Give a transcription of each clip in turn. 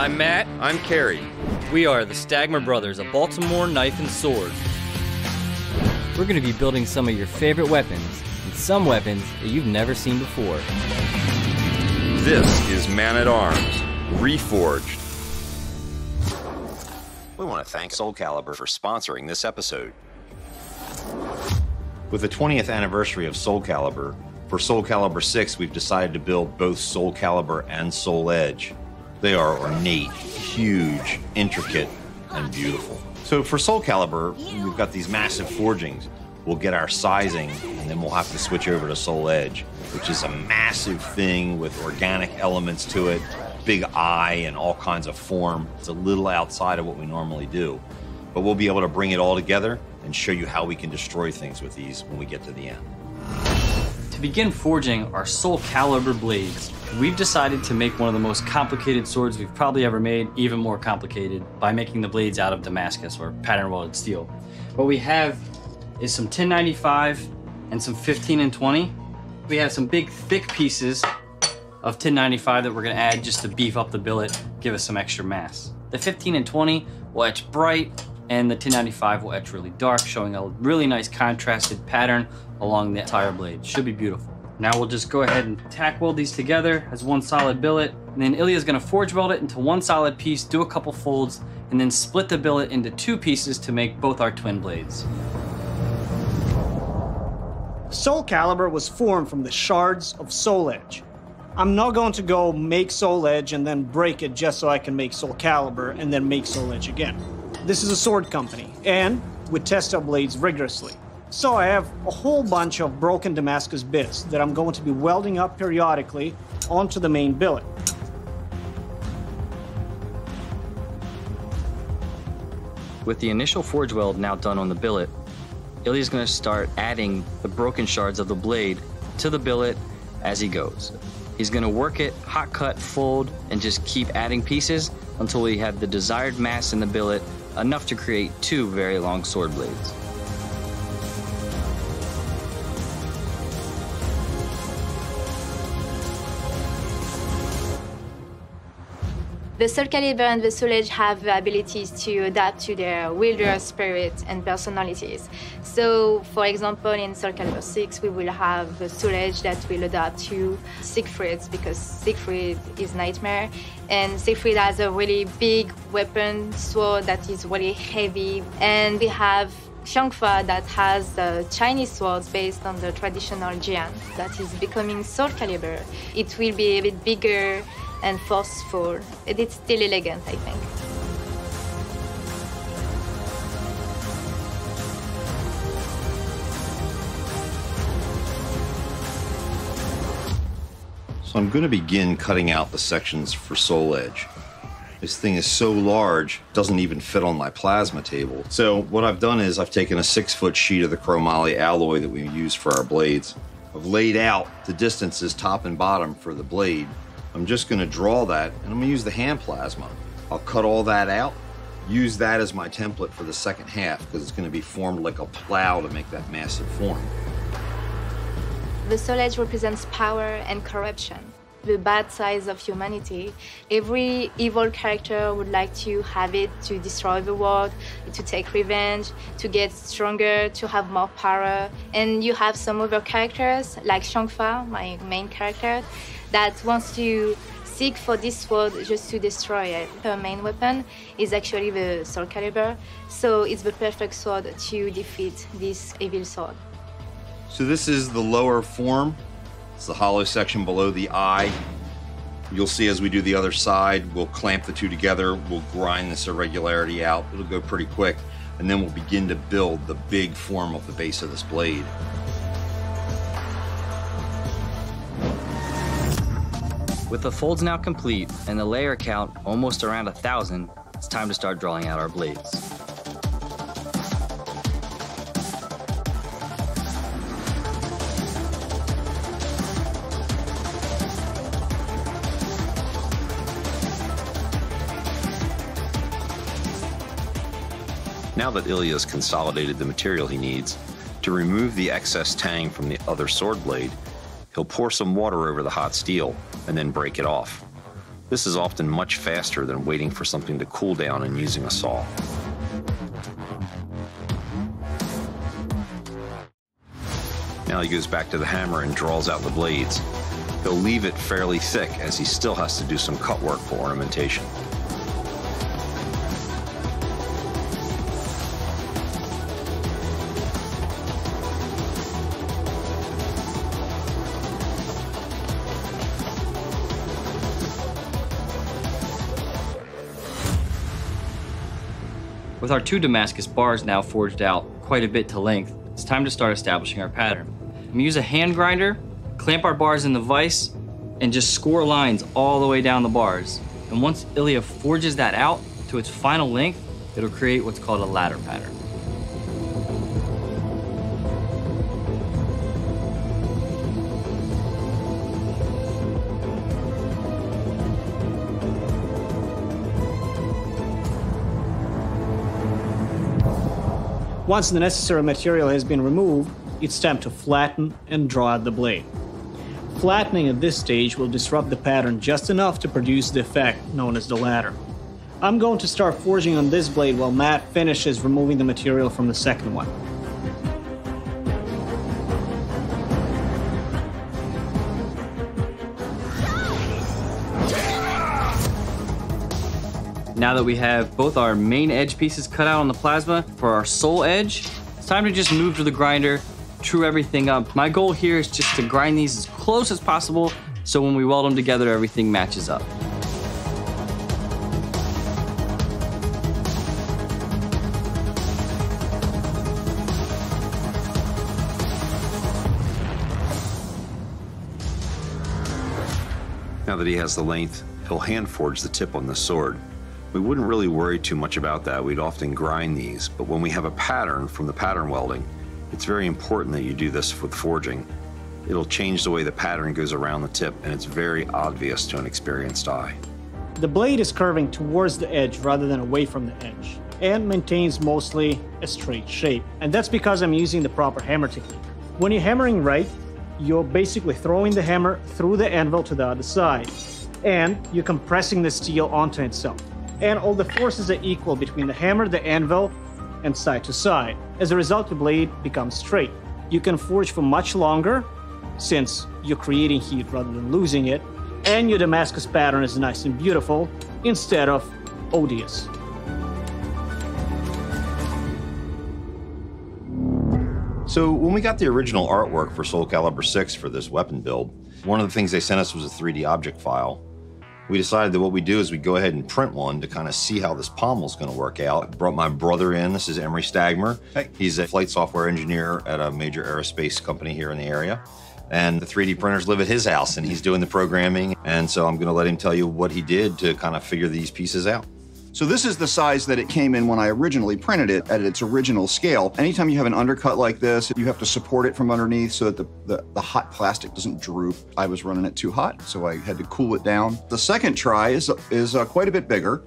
I'm Matt. I'm Carrie. We are the Stagmer Brothers of Baltimore Knife and Sword. We're going to be building some of your favorite weapons, and some weapons that you've never seen before. This is Man-at-Arms, Reforged. We want to thank Soul Calibur for sponsoring this episode. With the 20th anniversary of Soul Calibur, for Soul Calibur 6, we've decided to build both Soul Calibur and Soul Edge. They are ornate, huge, intricate, and beautiful. So for Soul Calibur, we've got these massive forgings. We'll get our sizing, and then we'll have to switch over to Soul Edge, which is a massive thing with organic elements to it, big eye and all kinds of form. It's a little outside of what we normally do. But we'll be able to bring it all together and show you how we can destroy things with these when we get to the end. To begin forging our Soul Calibur blades, we've decided to make one of the most complicated swords we've probably ever made even more complicated by making the blades out of Damascus or pattern welded steel. What we have is some 1095 and some 15 and 20. We have some big thick pieces of 1095 that we're going to add just to beef up the billet, give us some extra mass. The 15 and 20 will etch bright, and the 1095 will etch really dark, showing a really nice contrasted pattern along the entire blade. Should be beautiful. Now we'll just go ahead and tack weld these together as one solid billet, and then Ilya's going to forge weld it into one solid piece, do a couple folds, and then split the billet into two pieces to make both our twin blades. Soul Calibur was formed from the shards of Soul Edge. I'm not going to go make Soul Edge and then break it just so I can make Soul Calibur and then make Soul Edge again. This is a sword company, and we test our blades rigorously. So I have a whole bunch of broken Damascus bits that I'm going to be welding up periodically onto the main billet. With the initial forge weld now done on the billet, Ilya's going to start adding the broken shards of the blade to the billet as he goes. He's going to work it, hot cut, fold, and just keep adding pieces until we have the desired mass in the billet, enough to create two very long sword blades. The Soul Calibur and the Soul Edge have the abilities to adapt to their wielder spirit and personalities. So, for example, in Soul Calibur 6, we will have the Soul Edge that will adapt to Siegfried, because Siegfried is Nightmare, and Siegfried has a really big weapon, sword that is really heavy, and we have Xiangfa that has Chinese swords based on the traditional Jian that is becoming Soul Calibur. It will be a bit bigger and forceful. It's still elegant, I think. So I'm going to begin cutting out the sections for Soul Edge. This thing is so large, it doesn't even fit on my plasma table. So what I've done is I've taken a 6-foot sheet of the chromoly alloy that we use for our blades. I've laid out the distances top and bottom for the blade. I'm just going to draw that, and I'm going to use the hand plasma. I'll cut all that out, use that as my template for the second half, because it's going to be formed like a plow to make that massive form. The Soul Edge represents power and corruption, the bad sides of humanity. Every evil character would like to have it to destroy the world, to take revenge, to get stronger, to have more power. And you have some other characters, like Xiangfa, my main character, that wants to seek for this sword just to destroy it. Her main weapon is actually the Soul Calibur, so it's the perfect sword to defeat this evil sword. So this is the lower form. It's the hollow section below the eye. You'll see as we do the other side, we'll clamp the two together, we'll grind this irregularity out. It'll go pretty quick, and then we'll begin to build the big form of the base of this blade. With the folds now complete and the layer count almost around 1,000, it's time to start drawing out our blades. Now that Ilya's consolidated the material he needs, to remove the excess tang from the other sword blade, he'll pour some water over the hot steel and then break it off. This is often much faster than waiting for something to cool down and using a saw. Now he goes back to the hammer and draws out the blades. He'll leave it fairly thick as he still has to do some cut work for ornamentation. With our 2 Damascus bars now forged out quite a bit to length, it's time to start establishing our pattern. I'm gonna use a hand grinder, clamp our bars in the vise, and just score lines all the way down the bars. And once Ilya forges that out to its final length, it'll create what's called a ladder pattern. Once the necessary material has been removed, it's time to flatten and draw out the blade. Flattening at this stage will disrupt the pattern just enough to produce the effect known as the ladder. I'm going to start forging on this blade while Matt finishes removing the material from the second one. Now that we have both our main edge pieces cut out on the plasma for our sole edge, it's time to just move to the grinder, true everything up. My goal here is just to grind these as close as possible so when we weld them together, everything matches up. Now that he has the length, he'll hand forge the tip on the sword. We wouldn't really worry too much about that. We'd often grind these, but when we have a pattern from the pattern welding, it's very important that you do this with forging. It'll change the way the pattern goes around the tip, and it's very obvious to an experienced eye. The blade is curving towards the edge rather than away from the edge, and maintains mostly a straight shape. And that's because I'm using the proper hammer technique. When you're hammering right, you're basically throwing the hammer through the anvil to the other side, and you're compressing the steel onto itself. And all the forces are equal between the hammer, the anvil, and side to side. As a result, the blade becomes straight. You can forge for much longer, since you're creating heat rather than losing it, and your Damascus pattern is nice and beautiful instead of odious. So when we got the original artwork for Soul Calibur 6 for this weapon build, one of the things they sent us was a 3D object file. We decided that what we do is we go ahead and print one to kind of see how this pommel's going to work out. Brought my brother in. This is Emery Stagmer. Hey. He's a flight software engineer at a major aerospace company here in the area. And the 3D printers live at his house, and he's doing the programming. And so I'm going to let him tell you what he did to kind of figure these pieces out. So this is the size that it came in when I originally printed it at its original scale. Anytime you have an undercut like this, you have to support it from underneath so that the hot plastic doesn't droop. I was running it too hot, so I had to cool it down. The second try is quite a bit bigger.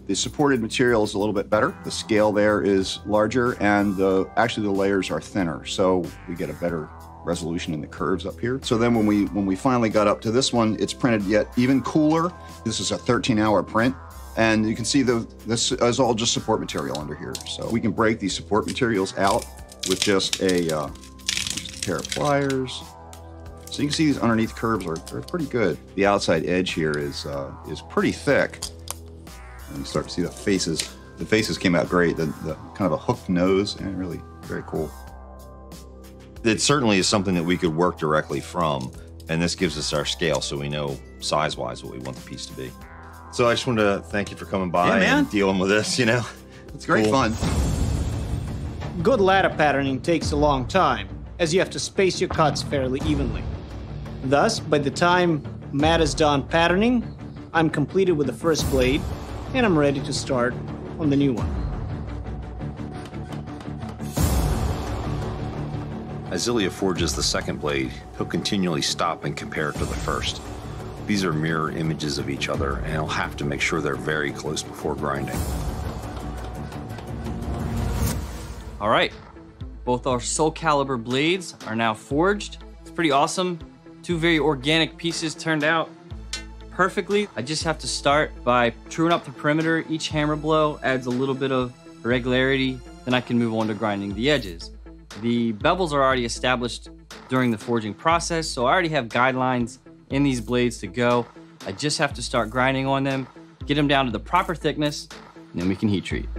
The supported material is a little bit better. The scale there is larger, and actually the layers are thinner, so we get a better resolution in the curves up here. So then when we finally got up to this one, it's printed yet even cooler. This is a 13-hour print. And you can see this is all just support material under here. So we can break these support materials out with just a pair of pliers. So you can see these underneath curves are pretty good. The outside edge here is pretty thick. And you start to see the faces. The faces came out great. The kind of a hooked nose, and really very cool. It certainly is something that we could work directly from, and this gives us our scale so we know size-wise what we want the piece to be. So I just wanted to thank you for coming by and dealing with this, you know. It's great fun. Good ladder patterning takes a long time, as you have to space your cuts fairly evenly. Thus, by the time Matt is done patterning, I'm completed with the first blade, and I'm ready to start on the new one. As Ilya forges the second blade, he'll continually stop and compare it to the first. These are mirror images of each other, and he'll have to make sure they're very close before grinding. All right, both our Soul Calibur blades are now forged. It's pretty awesome. Two very organic pieces turned out perfectly. I just have to start by truing up the perimeter. Each hammer blow adds a little bit of regularity. Then I can move on to grinding the edges. The bevels are already established during the forging process, so I already have guidelines in these blades to go. I just have to start grinding on them, get them down to the proper thickness, and then we can heat treat.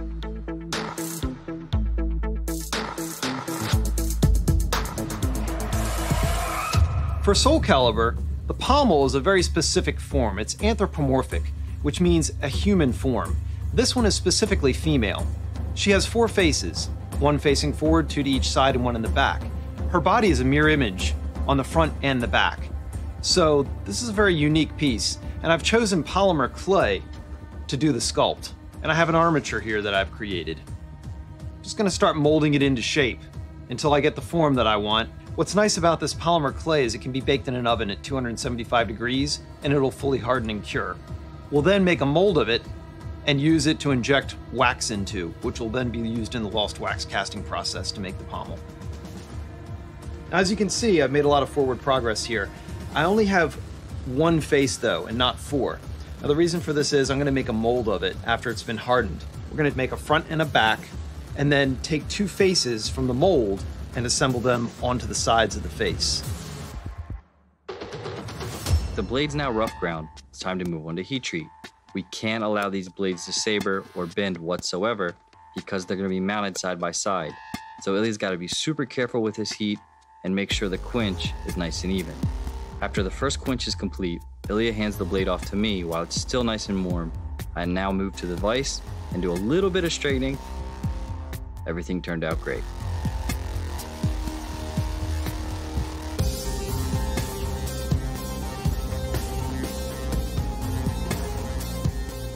For Soul Calibur, the pommel is a very specific form. It's anthropomorphic, which means a human form. This one is specifically female. She has 4 faces, one facing forward, 2 to each side, and 1 in the back. Her body is a mirror image on the front and the back. So this is a very unique piece, and I've chosen polymer clay to do the sculpt. And I have an armature here that I've created. Just gonna start molding it into shape until I get the form that I want. What's nice about this polymer clay is it can be baked in an oven at 275 degrees and it'll fully harden and cure. We'll then make a mold of it and use it to inject wax into, which will then be used in the lost wax casting process to make the pommel. As you can see, I've made a lot of forward progress here. I only have 1 face though, and not 4. Now the reason for this is I'm gonna make a mold of it after it's been hardened. We're gonna make a front and a back, and then take 2 faces from the mold and assemble them onto the sides of the face. The blade's now rough ground. It's time to move on to heat treat. We can't allow these blades to saber or bend whatsoever because they're gonna be mounted side by side. So Ilya's gotta be super careful with his heat and make sure the quench is nice and even. After the first quench is complete, Ilya hands the blade off to me while it's still nice and warm. I now move to the vise and do a little bit of straightening. Everything turned out great.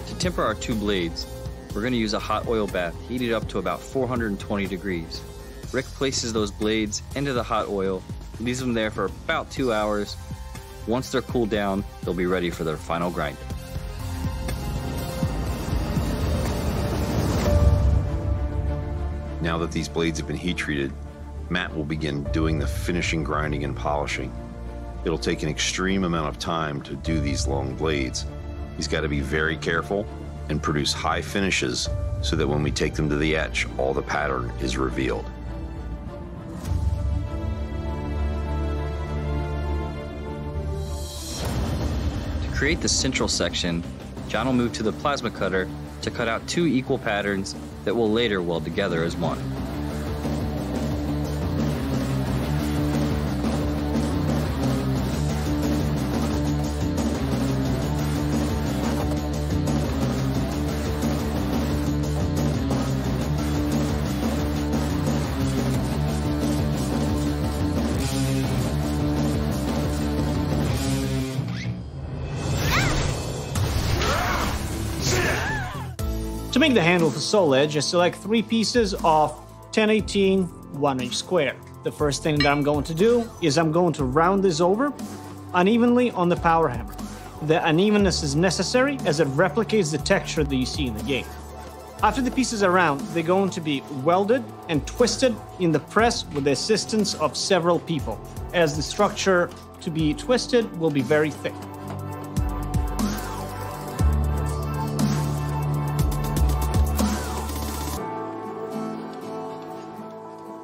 To temper our 2 blades, we're going to use a hot oil bath heated up to about 420 degrees. Rick places those blades into the hot oil, leaves them there for about 2 hours. Once they're cooled down, they'll be ready for their final grinding. Now that these blades have been heat treated, Matt will begin doing the finishing grinding and polishing. It'll take an extreme amount of time to do these long blades. He's got to be very careful and produce high finishes so that when we take them to the etch, all the pattern is revealed. To create the central section, John will move to the plasma cutter to cut out 2 equal patterns that will later weld together as one. To make the handle for Soul Edge, I select 3 pieces of 1018 1-inch square. The first thing that I'm going to do is I'm going to round this over unevenly on the power hammer. The unevenness is necessary as it replicates the texture that you see in the game. After the pieces are round, they're going to be welded and twisted in the press with the assistance of several people, as the structure to be twisted will be very thick.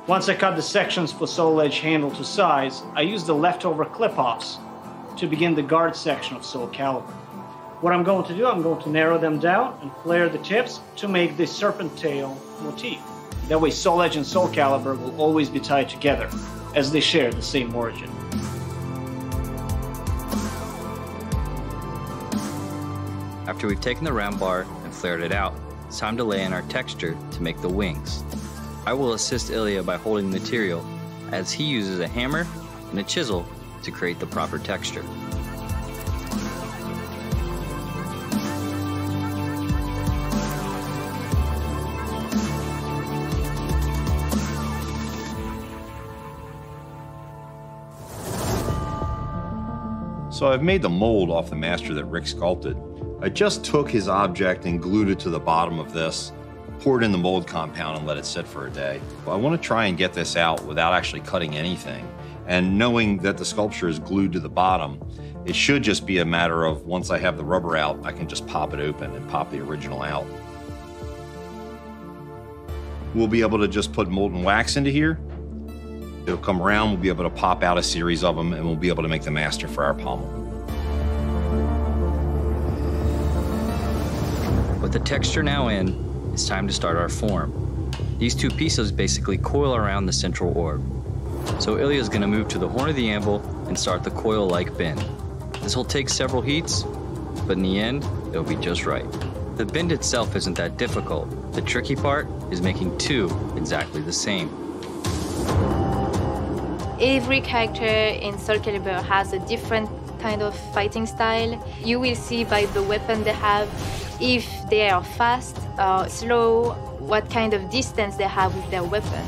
Once I cut the sections for Soul Edge handle to size, I use the leftover clip-offs to begin the guard section of Soul Calibur. What I'm going to do, I'm going to narrow them down and flare the tips to make the serpent tail motif. That way Soul Edge and Soul Calibur will always be tied together, as they share the same origin. After we've taken the round bar and flared it out, it's time to lay in our texture to make the wings. I will assist Ilya by holding the material, as he uses a hammer and a chisel to create the proper texture. So I've made the mold off the master that Rick sculpted. I just took his object and glued it to the bottom of this, poured in the mold compound and let it sit for a day. Well, I want to try and get this out without actually cutting anything. And knowing that the sculpture is glued to the bottom, It should just be a matter of once I have the rubber out, I can just pop it open and pop the original out. We'll be able to just put molten wax into here. It'll come around, we'll be able to pop out a series of them, and we'll be able to make the master for our pommel. With the texture now in, it's time to start our form. These two pieces basically coil around the central orb. So Ilya's gonna move to the horn of the anvil and start the coil-like bend. This will take several heats, but in the end, it'll be just right. The bend itself isn't that difficult. The tricky part is making two exactly the same. Every character in Soul Calibur has a different kind of fighting style. You will see by the weapon they have if they are fast or slow, what kind of distance they have with their weapon.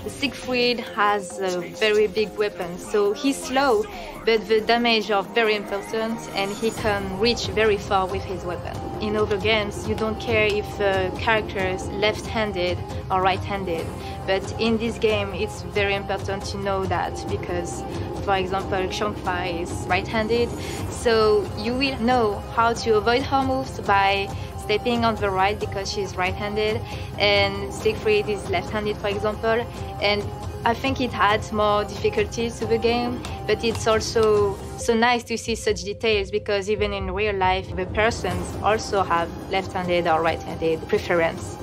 Siegfried has a very big weapon, so he's slow, but the damage are very important and he can reach very far with his weapon. In other games, you don't care if the character is left-handed or right-handed, but in this game, it's very important to know that because, for example, CÁNH TAY is right-handed, so you will know how to avoid her moves by stepping on the right because she's right-handed, and Siegfried is left-handed, for example, and I think it adds more difficulties to the game, but it's also so nice to see such details because even in real life, the persons also have left-handed or right-handed preference.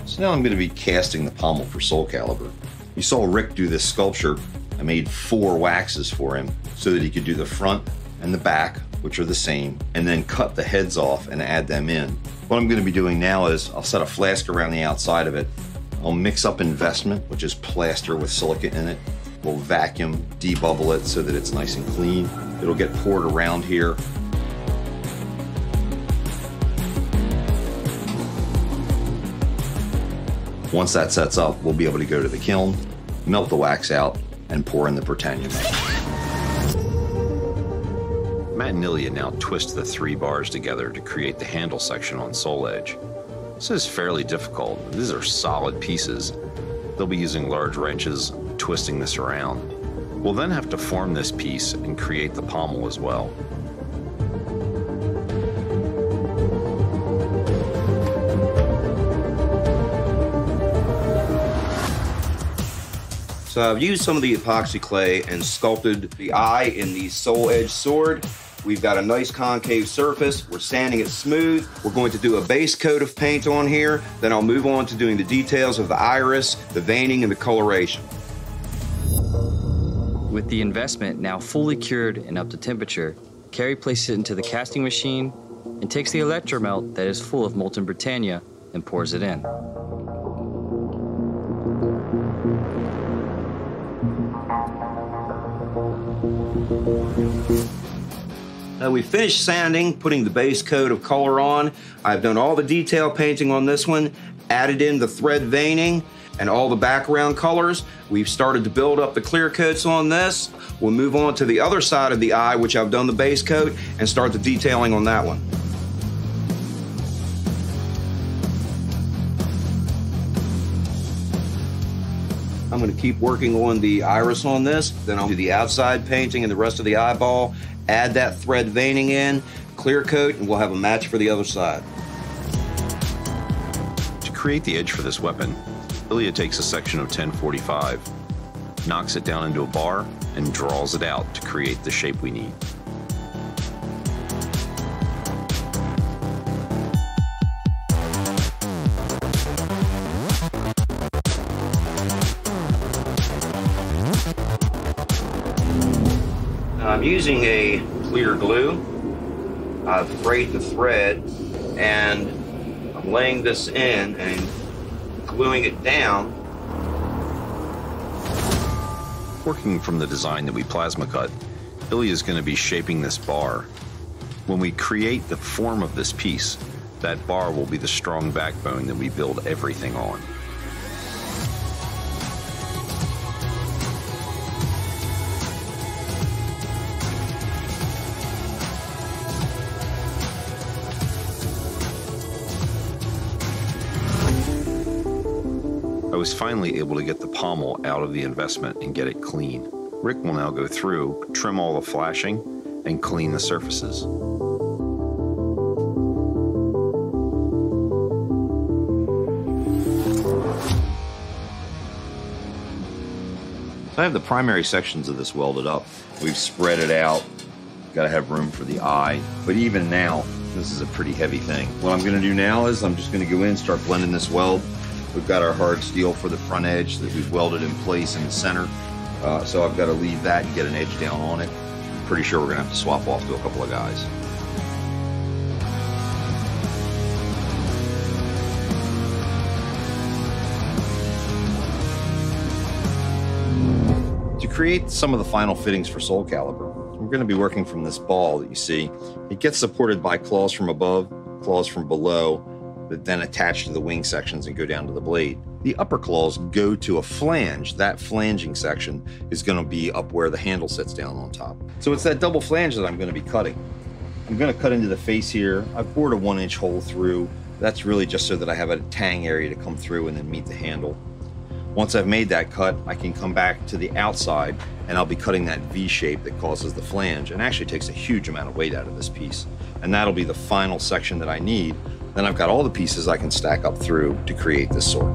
So now I'm going to be casting the pommel for Soul Calibur. You saw Rick do this sculpture. I made 4 waxes for him so that he could do the front and the back, which are the same, and then cut the heads off and add them in. What I'm going to be doing now is I'll set a flask around the outside of it. I'll mix up investment, which is plaster with silica in it. We'll vacuum, debubble it so that it's nice and clean. It'll get poured around here. Once that sets up, we'll be able to go to the kiln, melt the wax out, and pour in the Britannia. Matt and Ilya now twist the 3 bars together to create the handle section on Soul Edge. This is fairly difficult. These are solid pieces. They'll be using large wrenches, twisting this around. We'll then have to form this piece and create the pommel as well. So I've used some of the epoxy clay and sculpted the eye in the Soul Edge sword. We've got a nice concave surface. We're sanding it smooth. We're going to do a base coat of paint on here. Then I'll move on to doing the details of the iris, the veining, and the coloration. With the investment now fully cured and up to temperature, Carrie places it into the casting machine and takes the electromelt that is full of molten Britannia and pours it in. Now we finished sanding, putting the base coat of color on. I've done all the detail painting on this one, added in the thread veining and all the background colors. We've started to build up the clear coats on this. We'll move on to the other side of the eye, which I've done the base coat, and start the detailing on that one. I'm going to keep working on the iris on this, then I'll do the outside painting and the rest of the eyeball, add that thread veining in, clear coat, and we'll have a match for the other side. To create the edge for this weapon, Ilya takes a section of 1045, knocks it down into a bar, and draws it out to create the shape we need. I'm using a clear glue. I've frayed the thread and I'm laying this in and gluing it down. Working from the design that we plasma cut, Ilya is going to be shaping this bar. When we create the form of this piece, that bar will be the strong backbone that we build everything on. I was finally able to get the pommel out of the investment and get it clean. Rick will now go through, trim all the flashing, and clean the surfaces. So I have the primary sections of this welded up. We've spread it out. Got to have room for the eye. But even now, this is a pretty heavy thing. What I'm going to do now is I'm just going to go in and start blending this weld. We've got our hard steel for the front edge that we've welded in place in the center. So I've got to leave that and get an edge down on it. I'm pretty sure we're going to have to swap off to a couple of guys. To create some of the final fittings for Soul Calibur, we're going to be working from this ball that you see. It gets supported by claws from above, claws from below, that then attach to the wing sections and go down to the blade. The upper claws go to a flange. That flanging section is going to be up where the handle sits down on top. So it's that double flange that I'm going to be cutting. I'm going to cut into the face here. I've bored a 1-inch hole through. That's really just so that I have a tang area to come through and then meet the handle. Once I've made that cut, I can come back to the outside and I'll be cutting that V shape that causes the flange and actually takes a huge amount of weight out of this piece. And that'll be the final section that I need. Then I've got all the pieces I can stack up through to create this sword.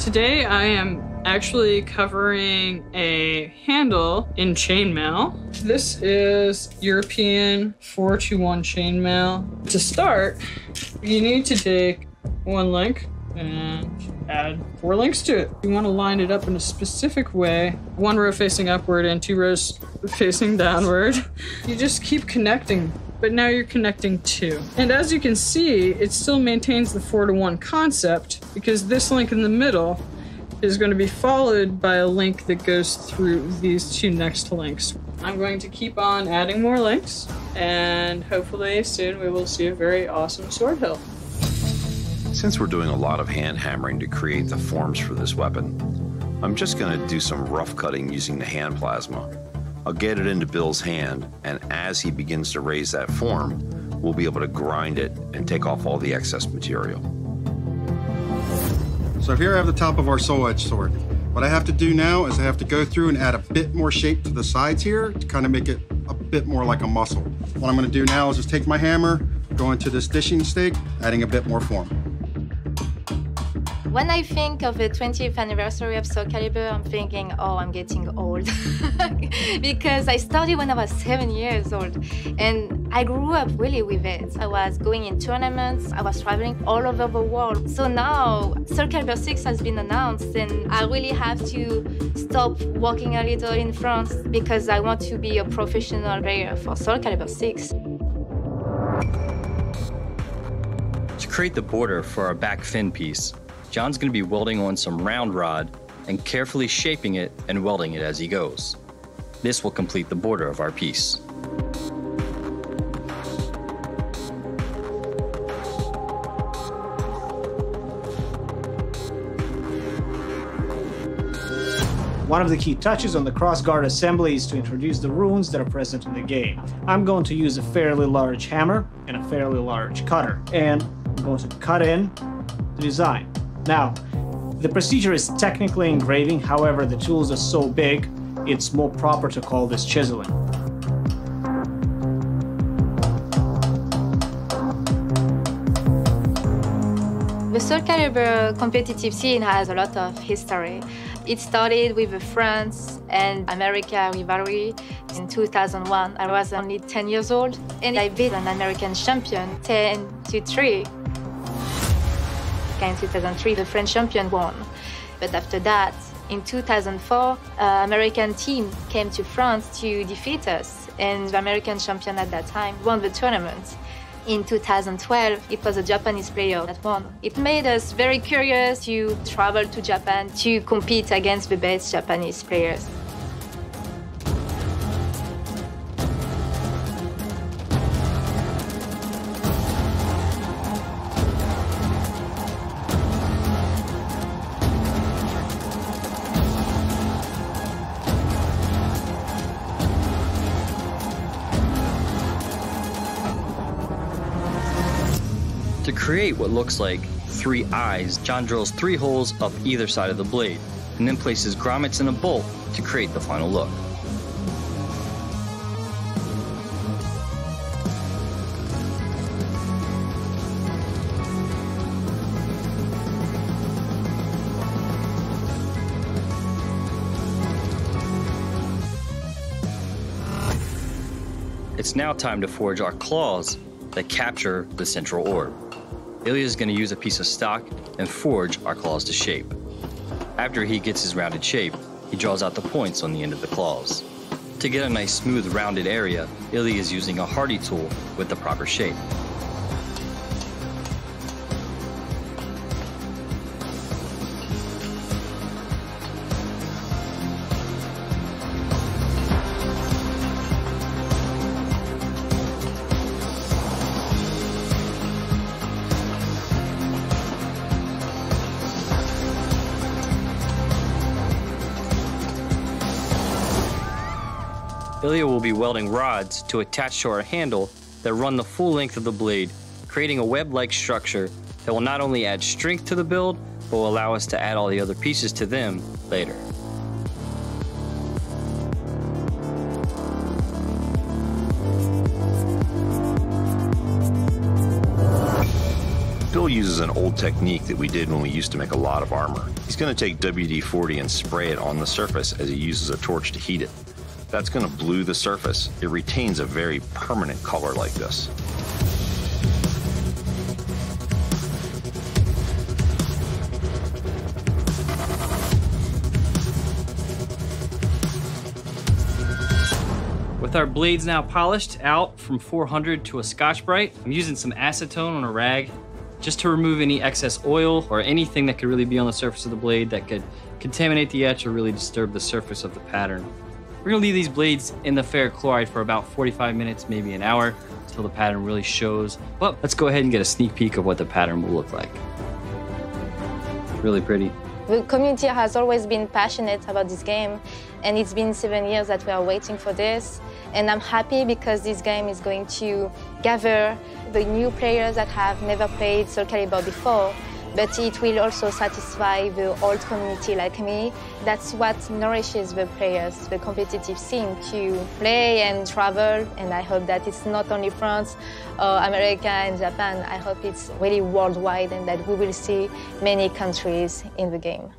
Today I am actually covering a handle in chainmail. This is European 421 chainmail. To start, you need to take one link and add 4 links to it. You want to line it up in a specific way. 1 row facing upward and 2 rows facing downward. You just keep connecting, but now you're connecting 2. And as you can see, it still maintains the 4-to-1 concept because this link in the middle is going to be followed by a link that goes through these 2 next links. I'm going to keep on adding more links, and hopefully soon we will see a very awesome sword hilt. Since we're doing a lot of hand hammering to create the forms for this weapon, I'm just going to do some rough cutting using the hand plasma. I'll get it into Bill's hand, and as he begins to raise that form, we'll be able to grind it and take off all the excess material. So here I have the top of our soul edge sword. What I have to do now is I have to go through and add a bit more shape to the sides here to kind of make it a bit more like a muscle. What I'm going to do now is just take my hammer, go into this dishing stake, adding a bit more form. When I think of the 20th anniversary of Soul Calibur, I'm thinking, oh, I'm getting old. Because I started when I was 7 years old. And I grew up really with it. I was going in tournaments, I was traveling all over the world. So now, Soul Calibur 6 has been announced, and I really have to stop working a little in France because I want to be a professional player for Soul Calibur 6. To create the border for our back fin piece, John's going to be welding on some round rod and carefully shaping it and welding it as he goes. This will complete the border of our piece. One of the key touches on the crossguard assembly is to introduce the runes that are present in the game. I'm going to use a fairly large hammer and a fairly large cutter, and I'm going to cut in the design. Now, the procedure is technically engraving, however, the tools are so big, it's more proper to call this chiseling. The Soul Calibur competitive scene has a lot of history. It started with the France and America rivalry in 2001. I was only 10 years old, and I beat an American champion 10-3. In 2003, the French champion won. But after that, in 2004, an American team came to France to defeat us, and the American champion at that time won the tournament. In 2012, it was a Japanese player that won. It made us very curious to travel to Japan to compete against the best Japanese players. To create what looks like 3 eyes, John drills 3 holes up either side of the blade, and then places grommets in a bolt to create the final look. It's now time to forge our claws that capture the central orb. Ilya is going to use a piece of stock and forge our claws to shape. After he gets his rounded shape, he draws out the points on the end of the claws. To get a nice smooth rounded area, Ilya is using a hardy tool with the proper shape. Ilya will be welding rods to attach to our handle that run the full length of the blade, creating a web-like structure that will not only add strength to the build, but will allow us to add all the other pieces to them later. Bill uses an old technique that we did when we used to make a lot of armor. He's going to take WD-40 and spray it on the surface as he uses a torch to heat it. That's going to blue the surface. It retains a very permanent color like this. With our blades now polished out from 400 to a Scotch-Brite, I'm using some acetone on a rag just to remove any excess oil or anything that could really be on the surface of the blade that could contaminate the etch or really disturb the surface of the pattern. We're gonna leave these blades in the ferric chloride for about 45 minutes, maybe an hour, until the pattern really shows. But let's go ahead and get a sneak peek of what the pattern will look like. Really pretty. The community has always been passionate about this game, and it's been 7 years that we are waiting for this. And I'm happy because this game is going to gather the new players that have never played Soul Calibur before, but it will also satisfy the old community like me. That's what nourishes the players, the competitive scene, to play and travel. And I hope that it's not only France or America and Japan. I hope it's really worldwide and that we will see many countries in the game.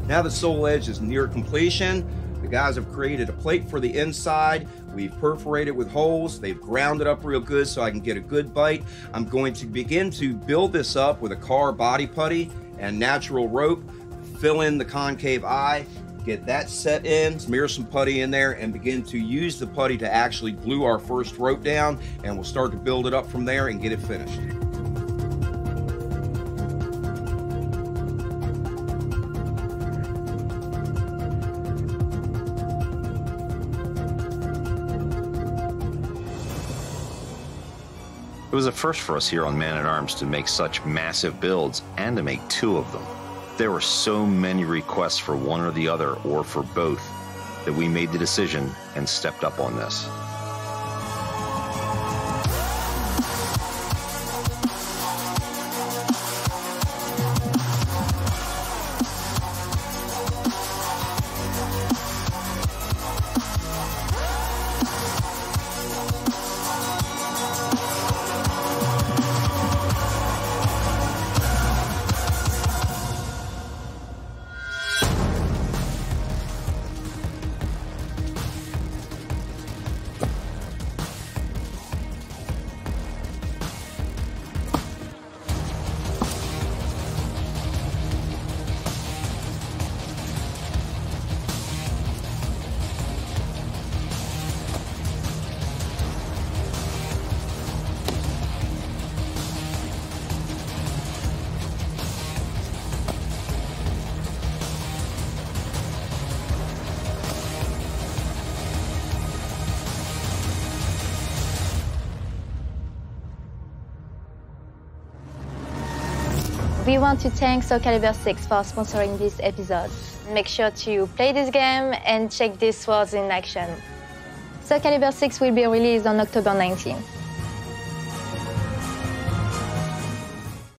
Now that Soul Edge is near completion, the guys have created a plate for the inside. We've perforated with holes. They've ground it up real good so I can get a good bite. I'm going to begin to build this up with a car body putty and natural rope, fill in the concave eye, get that set in, smear some putty in there, and begin to use the putty to actually glue our first rope down, and we'll start to build it up from there and get it finished. It was a first for us here on Man-at-Arms to make such massive builds and to make 2 of them. There were so many requests for one or the other or for both that we made the decision and stepped up on this. We want to thank Soul Calibur 6 for sponsoring this episode. Make sure to play this game and check these swords in action. Soul Calibur 6 will be released on October 19.